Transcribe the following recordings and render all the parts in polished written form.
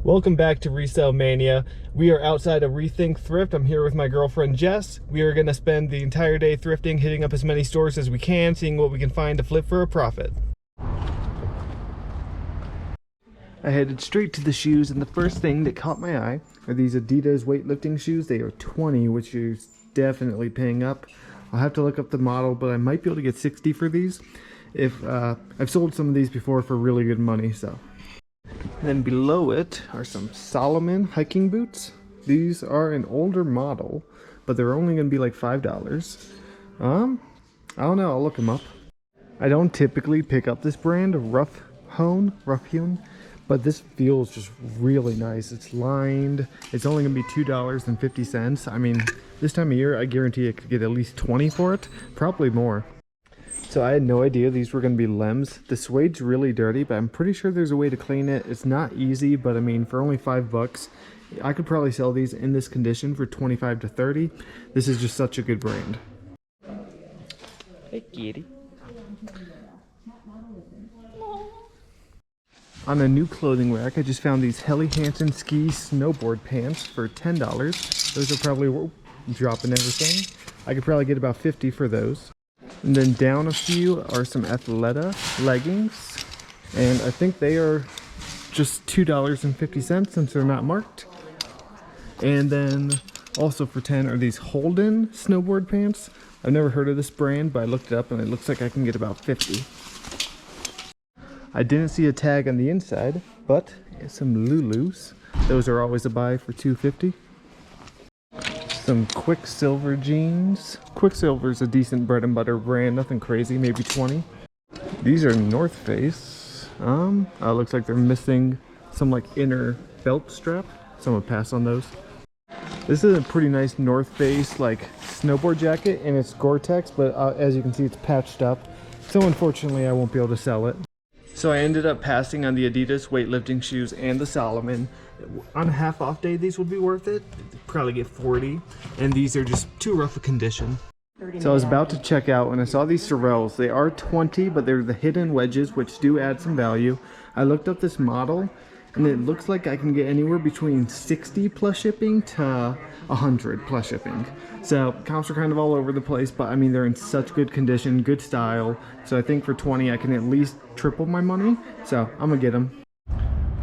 Welcome back to Resale Mania. We are outside of Rethink Thrift. I'm here with my girlfriend Jess. We are going to spend the entire day thrifting, hitting up as many stores as we can, seeing what we can find to flip for a profit. I headed straight to the shoes, and the first thing that caught my eye are these Adidas weightlifting shoes. They are 20, which is definitely paying up. I'll have to look up the model, but I might be able to get 60 for these. If I've sold some of these before for really good money, so. And then below it are some Salomon hiking boots. These are an older model, but they're only going to be like $5. I don't know, I'll look them up. I don't typically pick up this brand, Rough Hewn, but this feels just really nice. It's lined. It's only going to be $2.50. I mean, this time of year, I guarantee I could get at least 20 for it, probably more. So I had no idea these were going to be Lems. The suede's really dirty, but I'm pretty sure there's a way to clean it. It's not easy, but I mean, for only $5, I could probably sell these in this condition for 25 to 30. This is just such a good brand. Hey, kitty. On a new clothing rack, I just found these Helly Hansen ski snowboard pants for $10. Those are probably dropping everything. I could probably get about 50 for those. And then down a few are some Athleta leggings, and I think they are just $2.50 since they're not marked. And then also for 10 are these Holden snowboard pants. I've never heard of this brand, but I looked it up and it looks like I can get about 50. I didn't see a tag on the inside, but some Lulus. Those are always a buy for $2.50. Some Quicksilver jeans. Quicksilver's a decent bread and butter brand, nothing crazy, maybe 20. These are North Face. Looks like they're missing some like inner belt strap, so I'm gonna pass on those. This is a pretty nice North Face like snowboard jacket, and it's Gore-Tex, but as you can see, it's patched up. So unfortunately, I won't be able to sell it. So I ended up passing on the Adidas weightlifting shoes and the Salomon. On a half off day, these would be worth it. Probably get 40, and these are just too rough a condition. So I was about to check out and I saw these Sorels. They are 20, but they're the hidden wedges, which do add some value. I looked up this model, and it looks like I can get anywhere between 60 plus shipping to 100 plus shipping. So comps are kind of all over the place, but I mean, they're in such good condition, good style. So I think for 20, I can at least triple my money. So I'm gonna get them.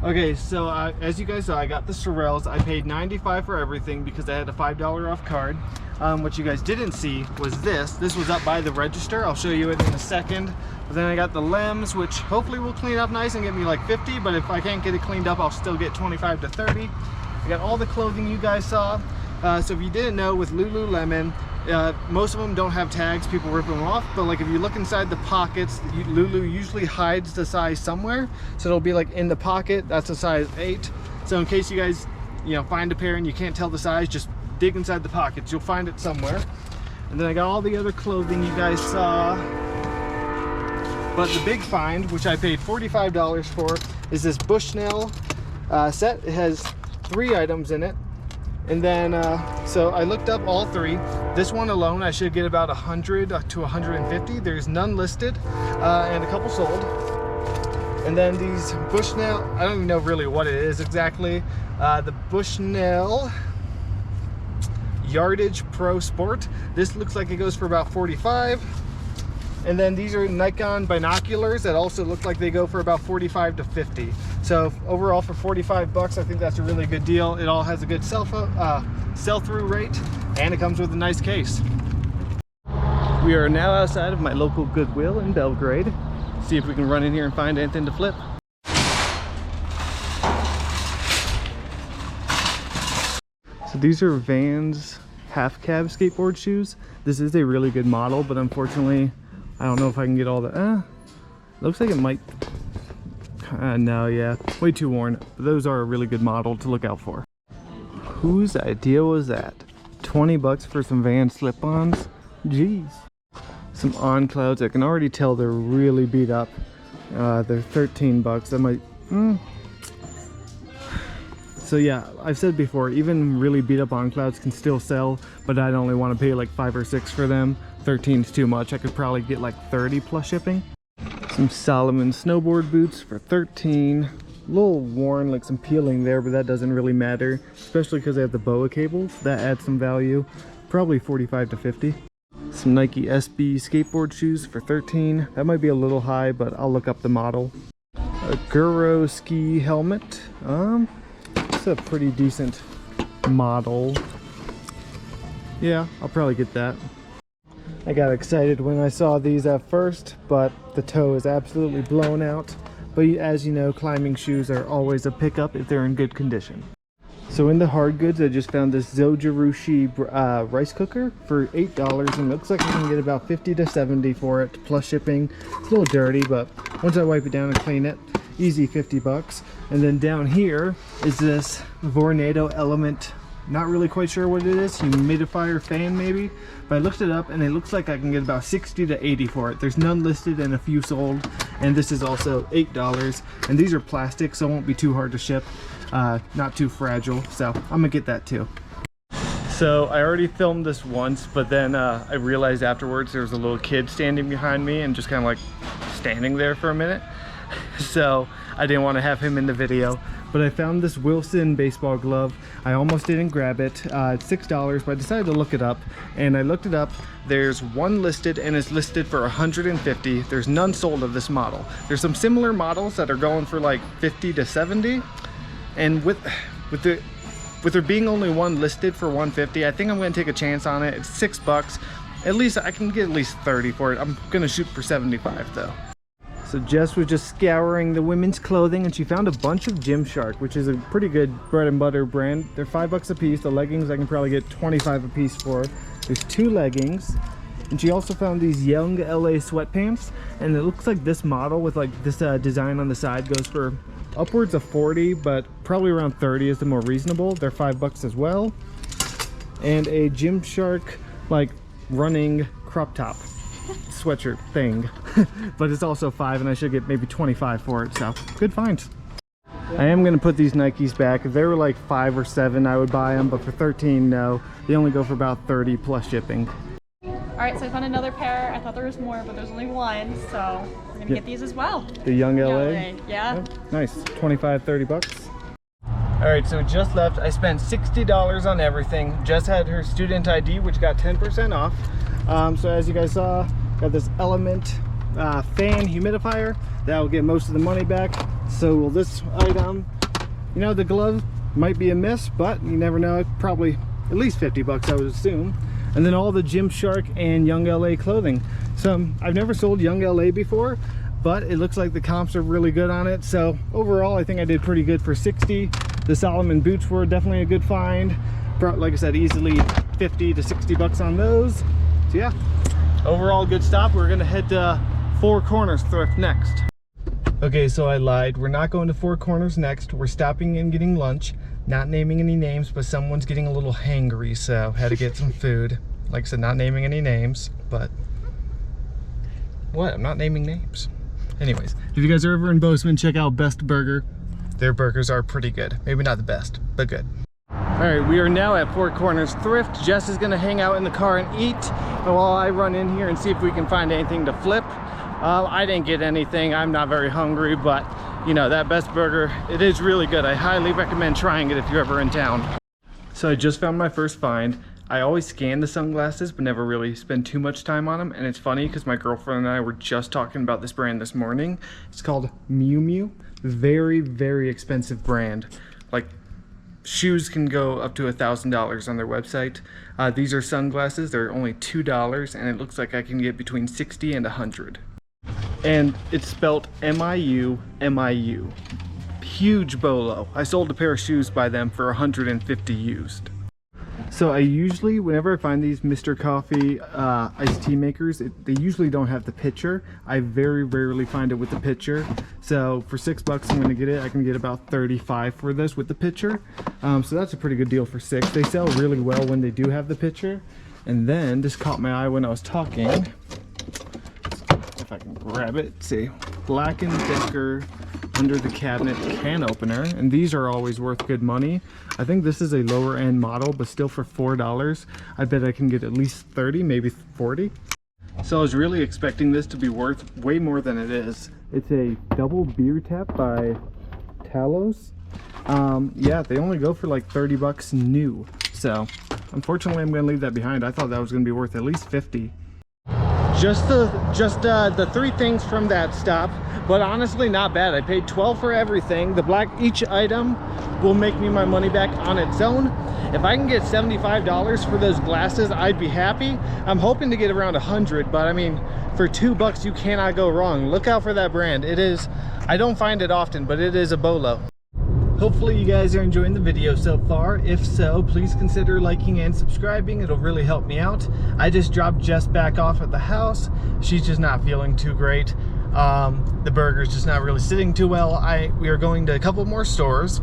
Okay, so as you guys saw, I got the Sorels. I paid $95 for everything because I had a $5 off card. What you guys didn't see was this. This was up by the register. I'll show you it in a second. But then I got the Lems, which hopefully will clean up nice and get me like 50, but if I can't get it cleaned up, I'll still get 25 to 30. I got all the clothing you guys saw. So if you didn't know, with Lululemon, most of them don't have tags. People rip them off, but like if you look inside the pockets, Lulu usually hides the size somewhere, so it'll be like in the pocket. That's a size 8. So in case you guys find a pair and you can't tell the size, just dig inside the pockets, you'll find it somewhere. And then I got all the other clothing you guys saw, but the big find, which I paid $45 for, is this Bushnell set. It has 3 items in it. And then, so I looked up all 3. This one alone, I should get about 100 to 150. There's none listed, and a couple sold. And then these Bushnell, I don't even know really what it is exactly. The Bushnell Yardage Pro Sport. This looks like it goes for about 45. And then these are Nikon binoculars that also look like they go for about 45 to 50. So overall for $45, I think that's a really good deal. It all has a good sell-through rate, and it comes with a nice case. We are now outside of my local Goodwill in Belgrade. See if we can run in here and find anything to flip. So these are Vans half cab skateboard shoes. This is a really good model, but unfortunately, I don't know if I can get all the, looks like it might, no, yeah, way too worn. But those are a really good model to look out for. Whose idea was that? 20 bucks for some Vans slip-ons? Jeez. Some On Clouds, I can already tell they're really beat up. They're 13 bucks, I might, So yeah, I've said before, even really beat up On Clouds can still sell, but I'd only want to pay like 5 or 6 for them. 13 is too much. I could probably get like 30 plus shipping. Some Salomon snowboard boots for 13. A little worn, like some peeling there, but that doesn't really matter, especially because I have the boa cables. That adds some value. Probably 45 to 50. Some Nike SB skateboard shoes for 13. That might be a little high, but I'll look up the model. A Guro ski helmet. It's a pretty decent model. Yeah, I'll probably get that. I got excited when I saw these at first, but the toe is absolutely blown out. But as you know, climbing shoes are always a pickup if they're in good condition. So in the hard goods, I just found this Zojirushi rice cooker for $8, and it looks like I can get about 50 to 70 for it, plus shipping. It's a little dirty, but once I wipe it down and clean it, easy 50 bucks. And then down here is this Vornado Element, not really quite sure what it is, humidifier fan maybe, but I looked it up and it looks like I can get about 60 to 80 for it. There's none listed and a few sold, and this is also $8, and these are plastic, so it won't be too hard to ship. Not too fragile, so I'm gonna get that too. So I already filmed this once, but then I realized afterwards there was a little kid standing behind me and just kind of like standing there for a minute. So I didn't want to have him in the video, but I found this Wilson baseball glove. I almost didn't grab it. It's $6, but I decided to look it up, and I looked it up. There's one listed, and it's listed for 150. There's none sold of this model. There's some similar models that are going for like 50 to 70. And with there being only one listed for 150, I think I'm going to take a chance on it. It's $6. At least I can get at least 30 for it. I'm going to shoot for 75 though. So Jess was just scouring the women's clothing, and she found a bunch of Gymshark, which is a pretty good bread and butter brand. They're $5 a piece. The leggings I can probably get 25 a piece for. There's 2 leggings. And she also found these Young LA sweatpants, and it looks like this model with like this design on the side goes for upwards of 40, but probably around 30 is the more reasonable. They're $5 as well. And a Gymshark like running crop top sweatshirt thing, but it's also $5, and I should get maybe 25 for it, so good finds. I am going to put these Nikes back. If they were like 5 or 7, I would buy them, but for 13, no. They only go for about 30 plus shipping. Alright, so I found another pair. I thought there was more, but there's only one, so we're gonna get these as well. The Young LA? Yeah. Yep. Nice. 25, 30 bucks. Alright, so just left. I spent $60 on everything. Jess had her student ID, which got 10% off. So as you guys saw, got this Element fan humidifier. That will get most of the money back. So will this item. You know, the glove might be a miss, but you never know. Probably at least 50 bucks, I would assume. And then all the Gymshark and Young LA clothing. So I've never sold Young LA before, but it looks like the comps are really good on it. So overall, I think I did pretty good for 60. The Solomon boots were definitely a good find. Like I said, easily 50 to 60 bucks on those. So yeah, overall good stop. We're gonna head to Four Corners Thrift next. Okay, so I lied. We're not going to Four Corners next. We're stopping and getting lunch. Not naming any names, but someone's getting a little hangry, so had to get some food. Like I said, not naming any names, but what? I'm not naming names. Anyways, if you guys are ever in Bozeman, check out Best Burger. Their burgers are pretty good. Maybe not the best, but good. All right, we are now at Four Corners Thrift. Jess is gonna hang out in the car and eat while I run in here and see if we can find anything to flip. I didn't get anything. I'm not very hungry, but you know, that Best Burger, it is really good. I highly recommend trying it if you're ever in town. So I just found my first find. I always scan the sunglasses, but never really spend too much time on them. And it's funny because my girlfriend and I were just talking about this brand this morning. It's called Miu Miu. Very, very expensive brand. Like, shoes can go up to $1,000 on their website. These are sunglasses. They're only $2, and it looks like I can get between 60 and 100. And it's spelled M-I-U, M-I-U. Huge bolo. I sold a pair of shoes by them for 150 used. So I usually, whenever I find these Mr. Coffee iced tea makers, they usually don't have the pitcher. I very rarely find it with the pitcher. So for $6 I'm gonna get it. I can get about 35 for this with the pitcher. So that's a pretty good deal for $6. They sell really well when they do have the pitcher. And then this caught my eye when I was talking. If I can grab it, let's see, Black & Decker under the cabinet can opener, and these are always worth good money. I think this is a lower end model, but still for $4 I bet I can get at least 30, maybe 40. So I was really expecting this to be worth way more than it is. It's a double beer tap by Talos. Yeah, they only go for like 30 bucks new. So unfortunately I'm gonna leave that behind. I thought that was gonna be worth at least 50. Just the three things from that stop, but honestly not bad. I paid 12 for everything. Each item will make me my money back on its own. If I can get $75 for those glasses, I'd be happy. I'm hoping to get around 100, but I mean, for $2 you cannot go wrong. Look out for that brand. It is, I don't find it often, but it is a bolo. Hopefully you guys are enjoying the video so far. If so, please consider liking and subscribing. It'll really help me out. I just dropped Jess back off at the house. She's just not feeling too great. The burger's just not really sitting too well. We are going to a couple more stores,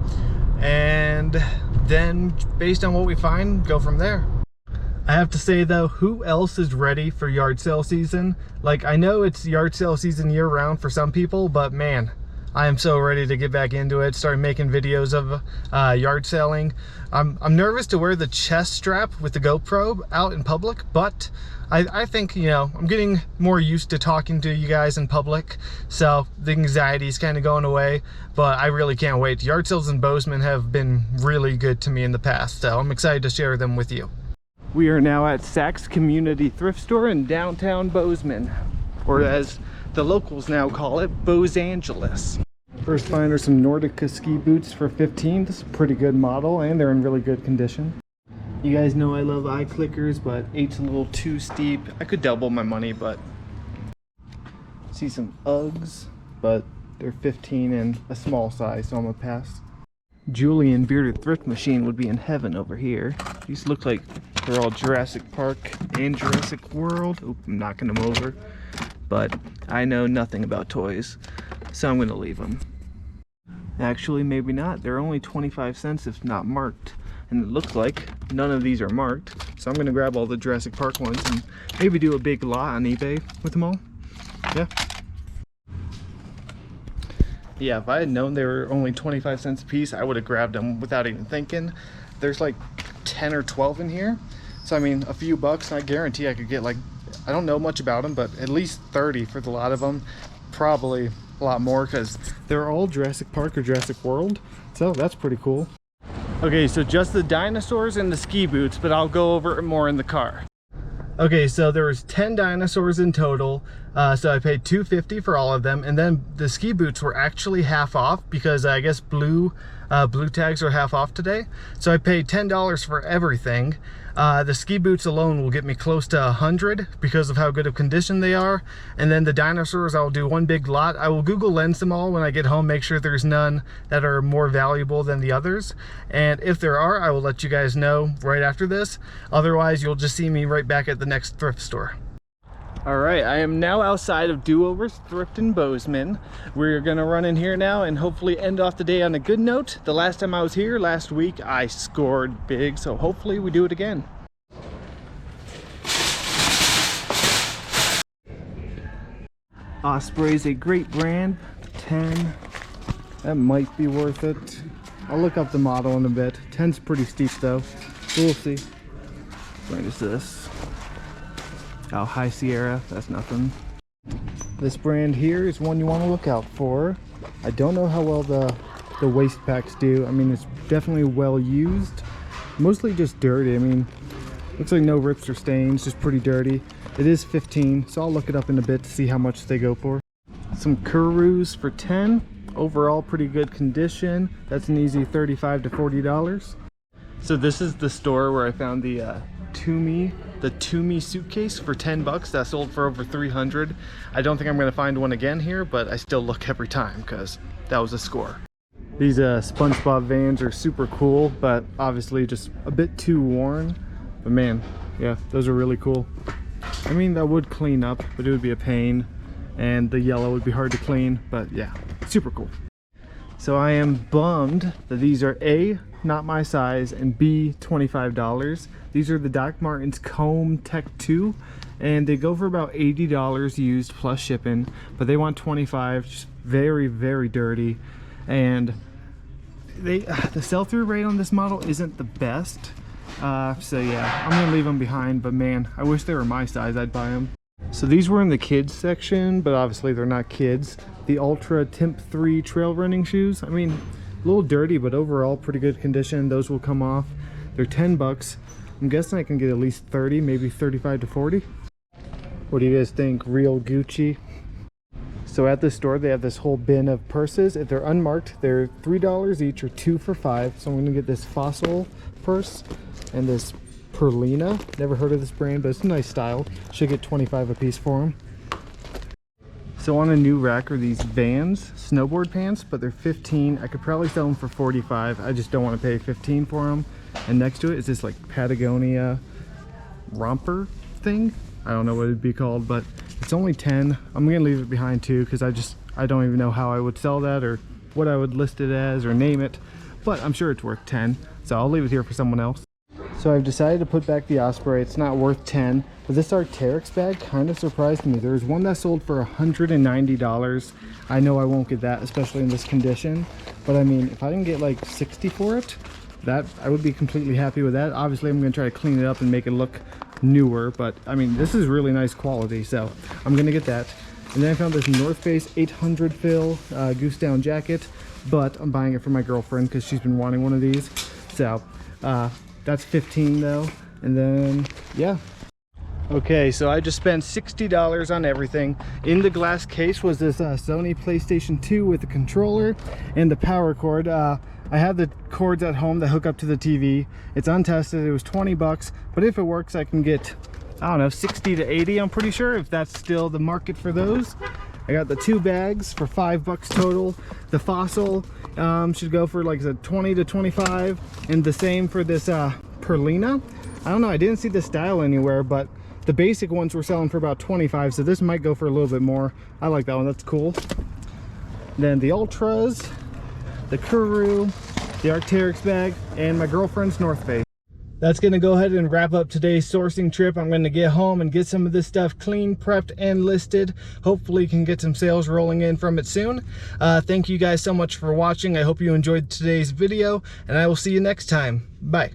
and then based on what we find, go from there. I have to say though, who else is ready for yard sale season? Like, I know it's yard sale season year round for some people, but man, I am so ready to get back into it, start making videos of yard selling. I'm nervous to wear the chest strap with the GoPro out in public, but I think, you know, I'm getting more used to talking to you guys in public, so the anxiety is kind of going away, but I really can't wait. Yard sales in Bozeman have been really good to me in the past, so I'm excited to share them with you. We are now at Saks Community Thrift Store in downtown Bozeman, or as the locals now call it, Bosangeles. First find are some Nordica ski boots for $15. This is a pretty good model, and they're in really good condition. You guys know I love eye clickers, but 8's a little too steep. I could double my money, but see some Uggs, but they're 15 and a small size, so I'm gonna pass. Julian Bearded Thrift Machine would be in heaven over here. These look like they're all Jurassic Park and Jurassic World. Oop, I'm knocking them over. But I know nothing about toys, so I'm gonna leave them. Actually, maybe not. They're only 25 cents if not marked. And it looks like none of these are marked. So I'm gonna grab all the Jurassic Park ones and maybe do a big lot on eBay with them all. Yeah. Yeah, if I had known they were only 25 cents a piece, I would have grabbed them without even thinking. There's like 10 or 12 in here. So I mean, a few bucks, and I guarantee I could get like, I don't know much about them, but at least 30 for the lot of them. Probably a lot more because they're all Jurassic Park or Jurassic World. So that's pretty cool. Okay, so just the dinosaurs and the ski boots, but I'll go over it more in the car. Okay, so there was 10 dinosaurs in total, so I paid $2.50 for all of them, and then the ski boots were actually half off because I guess blue tags are half off today. So I paid $10 for everything. The ski boots alone will get me close to 100 because of how good of condition they are, and then the dinosaurs I'll do one big lot. I will Google Lens them all when I get home, make sure there's none that are more valuable than the others, and if there are, I will let you guys know right after this. Otherwise, you'll just see me right back at the next thrift store. All right, I am now outside of Do-Over's Thrift in Bozeman. We're gonna run in here now and hopefully end off the day on a good note. The last time I was here last week, I scored big, so hopefully we do it again. Osprey's a great brand, 10. That might be worth it. I'll look up the model in a bit. 10's pretty steep though. We'll see. What brand is this? Oh, High Sierra, that's nothing. This brand here is one you want to look out for. I don't know how well the waist packs do. I mean, it's definitely well used. Mostly just dirty. I mean, looks like no rips or stains, just pretty dirty. It is 15, so I'll look it up in a bit to see how much they go for. Some Kurus for 10. Overall, pretty good condition. That's an easy $35 to $40. So this is the store where I found the Toomey suitcase for 10 bucks. That sold for over 300. I don't think I'm gonna find one again here, but I still look every time because that was a score. These SpongeBob Vans are super cool, but obviously just a bit too worn. But man, yeah, those are really cool. I mean, that would clean up, but it would be a pain, and the yellow would be hard to clean, but yeah, super cool. So I am bummed that these are A, not my size, and B, $25. These are the Doc Martens Comb Tech 2, and they go for about $80 used plus shipping, but they want $25, just very, very dirty. And the sell-through rate on this model isn't the best. So yeah, I'm gonna leave them behind, but man, I wish they were my size. I'd buy them. So these were in the kids section, but obviously they're not kids. The Ultra Temp 3 trail running shoes. I mean, a little dirty, but overall pretty good condition. Those will come off. They're 10 bucks. I'm guessing I can get at least 30, maybe 35 to 40. What do you guys think? Real Gucci. So at this store, they have this whole bin of purses. If they're unmarked, they're $3 each or 2 for $5. So I'm gonna get this Fossil purse and this Perlina. Never heard of this brand, but it's a nice style. Should get 25 a piece for them. So on a new rack are these Vans snowboard pants, but they're 15. I could probably sell them for 45. I just don't want to pay 15 for them. And next to it is this like Patagonia romper thing. I don't know what it'd be called, but it's only 10. I'm gonna leave it behind too, because I don't even know how I would sell that or what I would list it as or name it, but I'm sure it's worth 10. So I'll leave it here for someone else. So I've decided to put back the Osprey. It's not worth 10, but this Arc'teryx bag kind of surprised me. There was one that sold for $190. I know I won't get that, especially in this condition, but I mean, if I can get like 60 for it, that I would be completely happy with that. Obviously I'm going to try to clean it up and make it look newer, but I mean, this is really nice quality, so I'm going to get that. And then I found this North Face 800 fill goose down jacket, but I'm buying it for my girlfriend because she's been wanting one of these. So that's 15 though. And then yeah, okay, so I just spent $60 on everything. In the glass case was this Sony PlayStation 2 with the controller and the power cord. I have the cords at home that hook up to the TV. It's untested. It was 20 bucks, but if it works I can get, I don't know, 60 to 80, I'm pretty sure, if that's still the market for those. I got the 2 bags for 5 bucks total. The Fossil should go for like I said 20 to 25, and the same for this Perlina. I don't know, I didn't see the style anywhere, but the basic ones were selling for about 25, so this might go for a little bit more. I like that one, that's cool. Then the Ultras, the Kuru, the Arc'teryx bag, and my girlfriend's North Face. That's gonna go ahead and wrap up today's sourcing trip. I'm gonna get home and get some of this stuff clean, prepped, and listed. Hopefully can get some sales rolling in from it soon. Thank you guys so much for watching. I hope you enjoyed today's video, and I will see you next time. Bye.